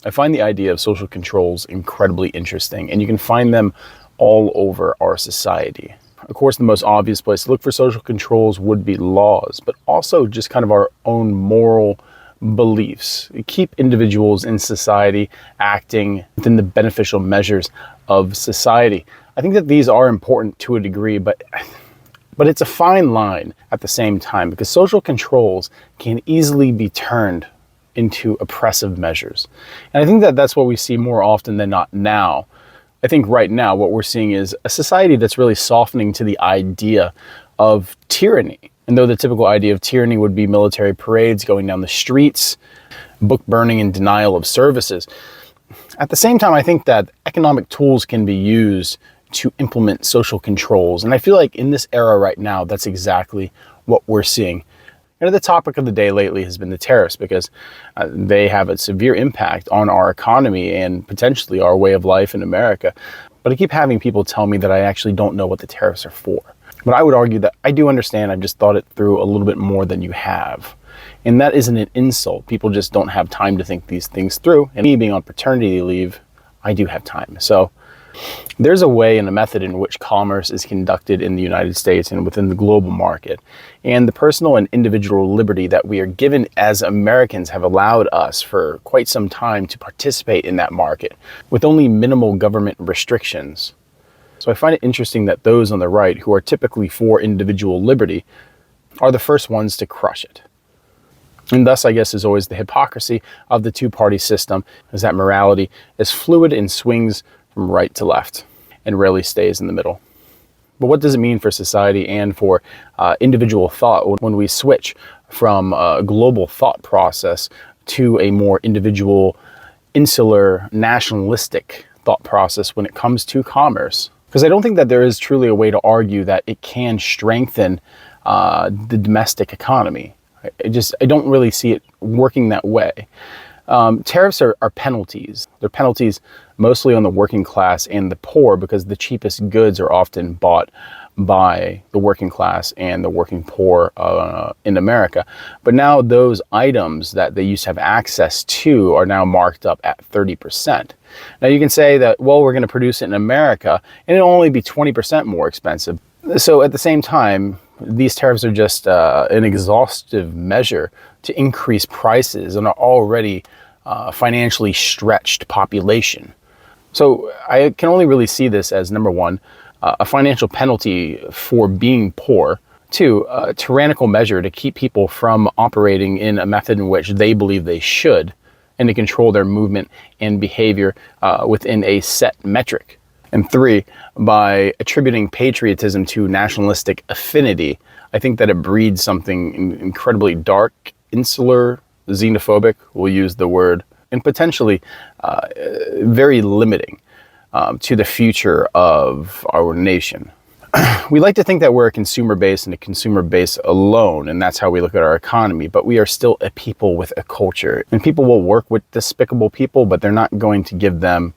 I find the idea of social controls incredibly interesting, and you can find them all over our society. Of course, the most obvious place to look for social controls would be laws, but also just kind of our own moral beliefs. Keep individuals in society acting within the beneficial measures of society. I think that these are important to a degree, but it's a fine line at the same time, because social controls can easily be turned into oppressive measures. And I think that that's what we see more often than not now. I think right now what we're seeing is a society that's really softening to the idea of tyranny. And though the typical idea of tyranny would be military parades, going down the streets, book burning, and denial of services, at the same time, I think that economic tools can be used to implement social controls. And I feel like in this era right now, that's exactly what we're seeing. And the topic of the day lately has been the tariffs, because they have a severe impact on our economy and potentially our way of life in America. But I keep having people tell me that I actually don't know what the tariffs are for. But I would argue that I do understand. I've just thought it through a little bit more than you have. And that isn't an insult. People just don't have time to think these things through. And me being on paternity leave, I do have time. So there's a way and a method in which commerce is conducted in the United States and within the global market. And the personal and individual liberty that we are given as Americans have allowed us for quite some time to participate in that market with only minimal government restrictions. So I find it interesting that those on the right, who are typically for individual liberty, are the first ones to crush it. And thus, I guess, is always the hypocrisy of the two-party system, is that morality is fluid and swings from right to left and rarely stays in the middle. But what does it mean for society and for individual thought when we switch from a global thought process to a more individual, insular, nationalistic thought process when it comes to commerce? Because I don't think that there is truly a way to argue that it can strengthen the domestic economy. I don't really see it working that way. Tariffs are penalties. They're penalties mostly on the working class and the poor, because the cheapest goods are often bought by the working class and the working poor in America. But now those items that they used to have access to are now marked up at 30%. Now you can say that, well, we're going to produce it in America and it'll only be 20% more expensive. So at the same time, these tariffs are just an exhaustive measure to increase prices on an already financially stretched population. So I can only really see this as, number one, a financial penalty for being poor. Two, a tyrannical measure to keep people from operating in a method in which they believe they should, and to control their movement and behavior within a set metric. And three, by attributing patriotism to nationalistic affinity, I think that it breeds something incredibly dark, insular, xenophobic, we'll use the word, and potentially very limiting to the future of our nation. We like to think that we're a consumer base and a consumer base alone, and that's how we look at our economy, but we are still a people with a culture. And people will work with despicable people, but they're not going to give them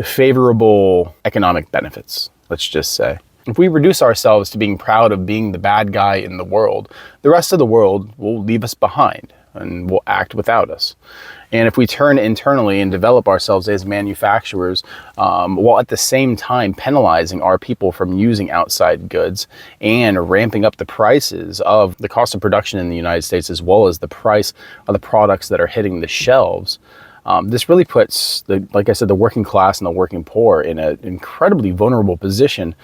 favorable economic benefits, let's just say. If we reduce ourselves to being proud of being the bad guy in the world, the rest of the world will leave us behind and will act without us. And if we turn internally and develop ourselves as manufacturers, while at the same time penalizing our people from using outside goods and ramping up the prices of the cost of production in the United States, as well as the price of the products that are hitting the shelves, this really puts, like I said, the working class and the working poor in an incredibly vulnerable position,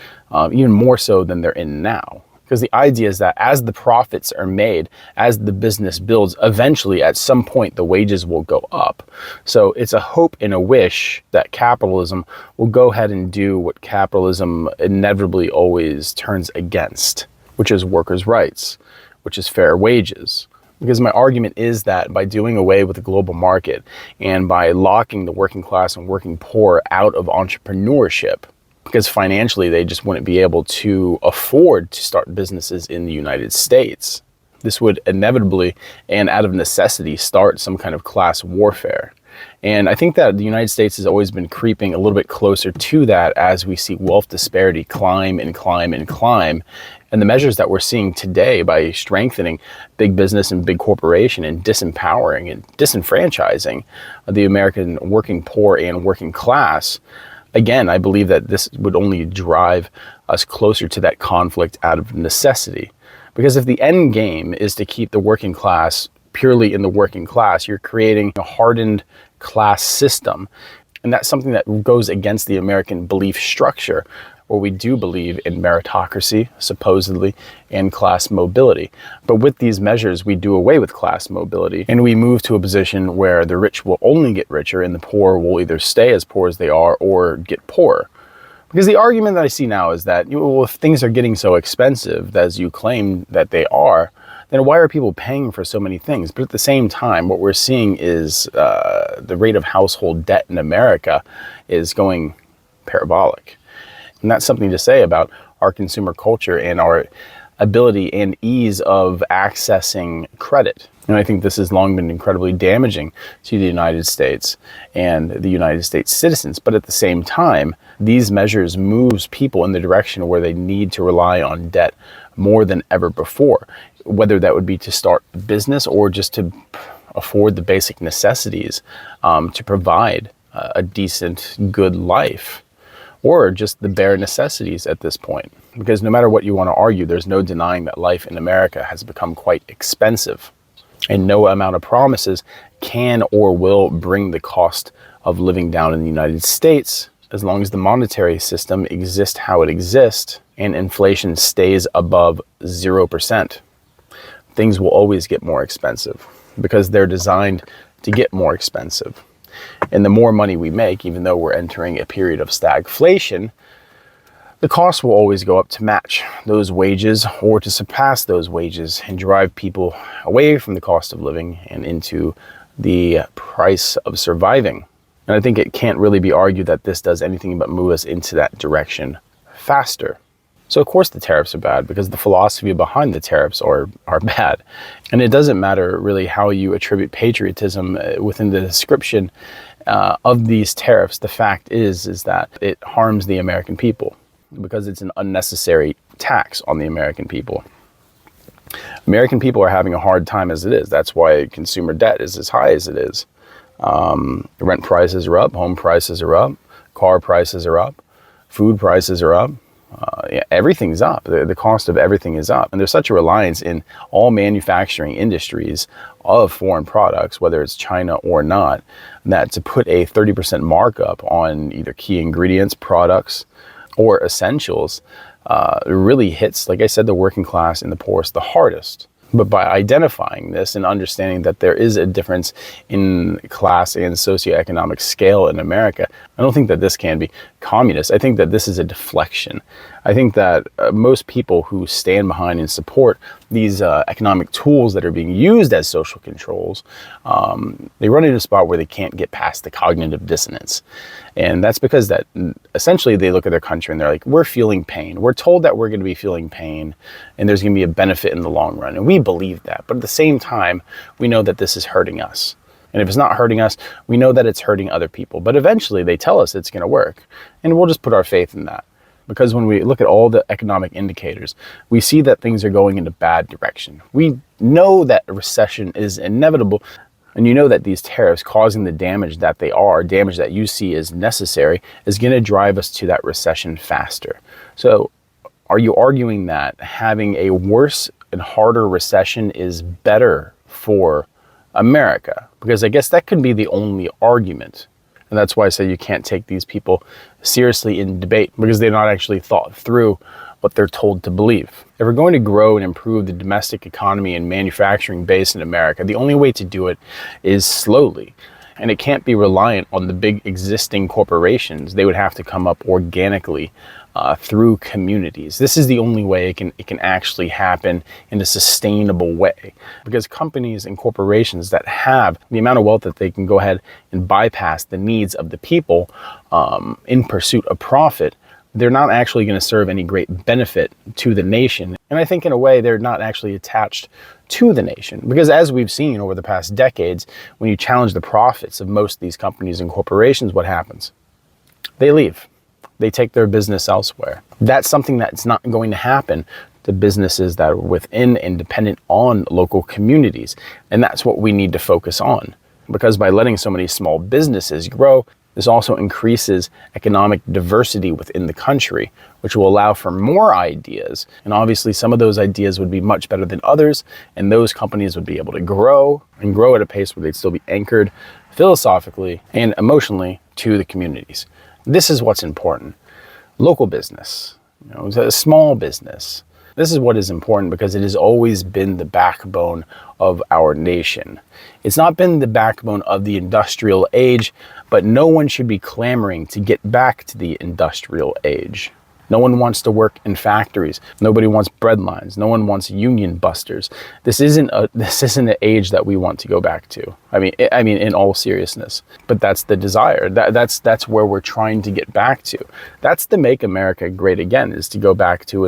even more so than they're in now. Because the idea is that as the profits are made, as the business builds, eventually at some point the wages will go up. So it's a hope and a wish that capitalism will go ahead and do what capitalism inevitably always turns against, which is workers' rights, which is fair wages. Because my argument is that by doing away with the global market and by locking the working class and working poor out of entrepreneurship, because financially they just wouldn't be able to afford to start businesses in the United States, this would inevitably and out of necessity start some kind of class warfare. And I think that the United States has always been creeping a little bit closer to that as we see wealth disparity climb and climb and climb. And the measures that we're seeing today by strengthening big business and big corporation and disempowering and disenfranchising the American working poor and working class, again, I believe that this would only drive us closer to that conflict out of necessity. Because if the end game is to keep the working class purely in the working class, you're creating a hardened class system. And that's something that goes against the American belief structure, where we do believe in meritocracy, supposedly, and class mobility. But with these measures, we do away with class mobility, and we move to a position where the rich will only get richer and the poor will either stay as poor as they are or get poorer. Because the argument that I see now is that, well, if things are getting so expensive as you claim that they are, then why are people paying for so many things? But at the same time, what we're seeing is the rate of household debt in America is going parabolic. And that's something to say about our consumer culture and our ability and ease of accessing credit. And I think this has long been incredibly damaging to the United States and the United States citizens. But at the same time, these measures moves people in the direction where they need to rely on debt more than ever before, whether that would be to start a business or just to afford the basic necessities to provide a decent, good life, or just the bare necessities at this point. Because no matter what you want to argue, there's no denying that life in America has become quite expensive. And no amount of promises can or will bring the cost of living down in the United States, as long as the monetary system exists how it exists and inflation stays above 0%. Things will always get more expensive because they're designed to get more expensive. And the more money we make, even though we're entering a period of stagflation, the cost will always go up to match those wages or to surpass those wages and drive people away from the cost of living and into the price of surviving. And I think it can't really be argued that this does anything but move us into that direction faster. So of course the tariffs are bad because the philosophy behind the tariffs are bad. And it doesn't matter really how you attribute patriotism within the description of these tariffs. The fact is that it harms the American people because it's an unnecessary tax on the American people. American people are having a hard time as it is. That's why consumer debt is as high as it is. Rent prices are up, home prices are up, car prices are up, food prices are up. Everything's up. The cost of everything is up. And there's such a reliance in all manufacturing industries of foreign products, whether it's China or not, that to put a 30% markup on either key ingredients, products, or essentials really hits, like I said, the working class and the poorest the hardest. But by identifying this and understanding that there is a difference in class and socioeconomic scale in America, I don't think that this can be communist. I think that this is a deflection. I think that most people who stand behind and support these economic tools that are being used as social controls, they run into a spot where they can't get past the cognitive dissonance. And that's because that essentially they look at their country and they're like, we're feeling pain. We're told that we're going to be feeling pain and there's going to be a benefit in the long run. And we believe that. But at the same time, we know that this is hurting us. And if it's not hurting us, we know that it's hurting other people. But eventually they tell us it's going to work. And we'll just put our faith in that. Because when we look at all the economic indicators, we see that things are going in a bad direction. We know that a recession is inevitable. And you know that these tariffs causing the damage that they are, damage that you see is necessary, is going to drive us to that recession faster. So are you arguing that having a worse and harder recession is better for America? Because I guess that could be the only argument. And that's why I say you can't take these people seriously in debate because they're not actually thought through what they're told to believe. If we're going to grow and improve the domestic economy and manufacturing base in America, the only way to do it is slowly. And it can't be reliant on the big existing corporations. They would have to come up organically through communities. This is the only way it can actually happen in a sustainable way. Because companies and corporations that have the amount of wealth that they can go ahead and bypass the needs of the people in pursuit of profit, they're not actually going to serve any great benefit to the nation. And I think in a way, they're not actually attached to the nation. Because as we've seen over the past decades, when you challenge the profits of most of these companies and corporations, what happens? They leave. They take their business elsewhere. That's something that's not going to happen to businesses that are within and dependent on local communities. And that's what we need to focus on. Because by letting so many small businesses grow, this also increases economic diversity within the country, which will allow for more ideas. And obviously some of those ideas would be much better than others, and those companies would be able to grow and grow at a pace where they'd still be anchored philosophically and emotionally to the communities. This is what's important. Local business, a small business. This is what is important because it has always been the backbone of our nation. It's not been the backbone of the industrial age, but no one should be clamoring to get back to the industrial age. No one wants to work in factories. Nobody wants bread lines. No one wants union busters. This isn't an age that we want to go back to. I mean, in all seriousness. But that's the desire. That's where we're trying to get back to. That's the make America great again, is to go back to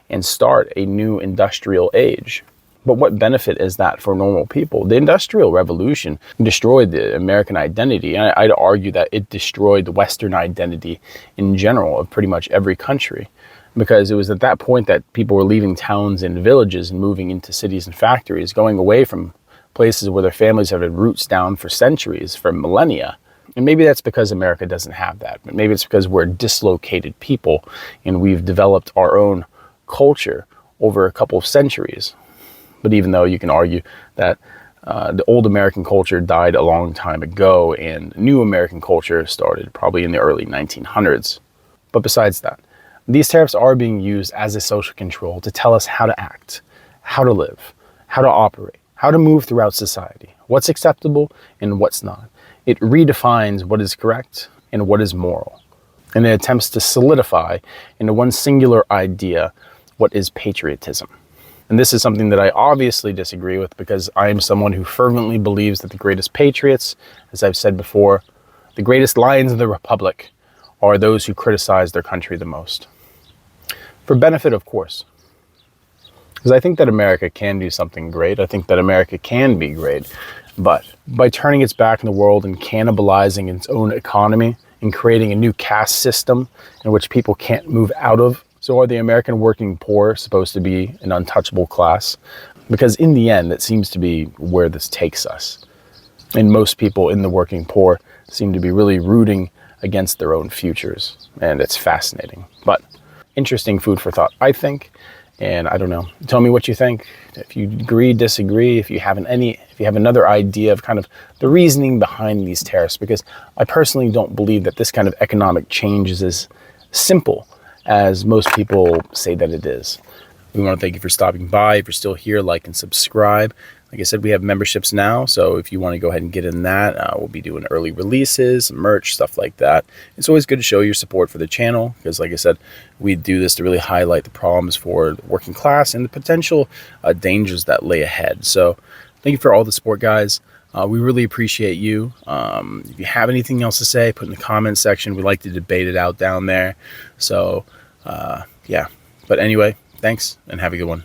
and start a new industrial age. But what benefit is that for normal people? The Industrial Revolution destroyed the American identity. And I'd argue that it destroyed the Western identity in general of pretty much every country. Because it was at that point that people were leaving towns and villages and moving into cities and factories, going away from places where their families have had roots down for centuries, for millennia. And maybe that's because America doesn't have that. But maybe it's because we're dislocated people and we've developed our own culture over a couple of centuries. But even though you can argue that the old American culture died a long time ago and new American culture started probably in the early 1900s. But besides that, these tariffs are being used as a social control to tell us how to act, how to live, how to operate, how to move throughout society, what's acceptable and what's not. It redefines what is correct and what is moral. And it attempts to solidify into one singular idea what is patriotism. And this is something that I obviously disagree with because I am someone who fervently believes that the greatest patriots, as I've said before, the greatest lions of the Republic are those who criticize their country the most. For benefit, of course. Because I think that America can do something great. I think that America can be great. But by turning its back in the world and cannibalizing its own economy and creating a new caste system in which people can't move out of, so are the American working poor supposed to be an untouchable class? Because in the end, that seems to be where this takes us. And most people in the working poor seem to be really rooting against their own futures. And it's fascinating. But interesting food for thought, I think. And I don't know. Tell me what you think. If you agree, disagree, if you have another idea of kind of the reasoning behind these tariffs. Because I personally don't believe that this kind of economic change is as simple as most people say that it is. We want to thank you for stopping by. If you're still here, like and subscribe. Like I said, we have memberships now, so if you want to go ahead and get in that, we'll be doing early releases, merch, stuff like that. It's always good to show your support for the channel because, like I said, we do this to really highlight the problems for the working class and the potential dangers that lay ahead. So thank you for all the support, guys. We really appreciate you. If you have anything else to say, put in the comments section. We like to debate it out down there. So, yeah. But anyway, thanks and have a good one.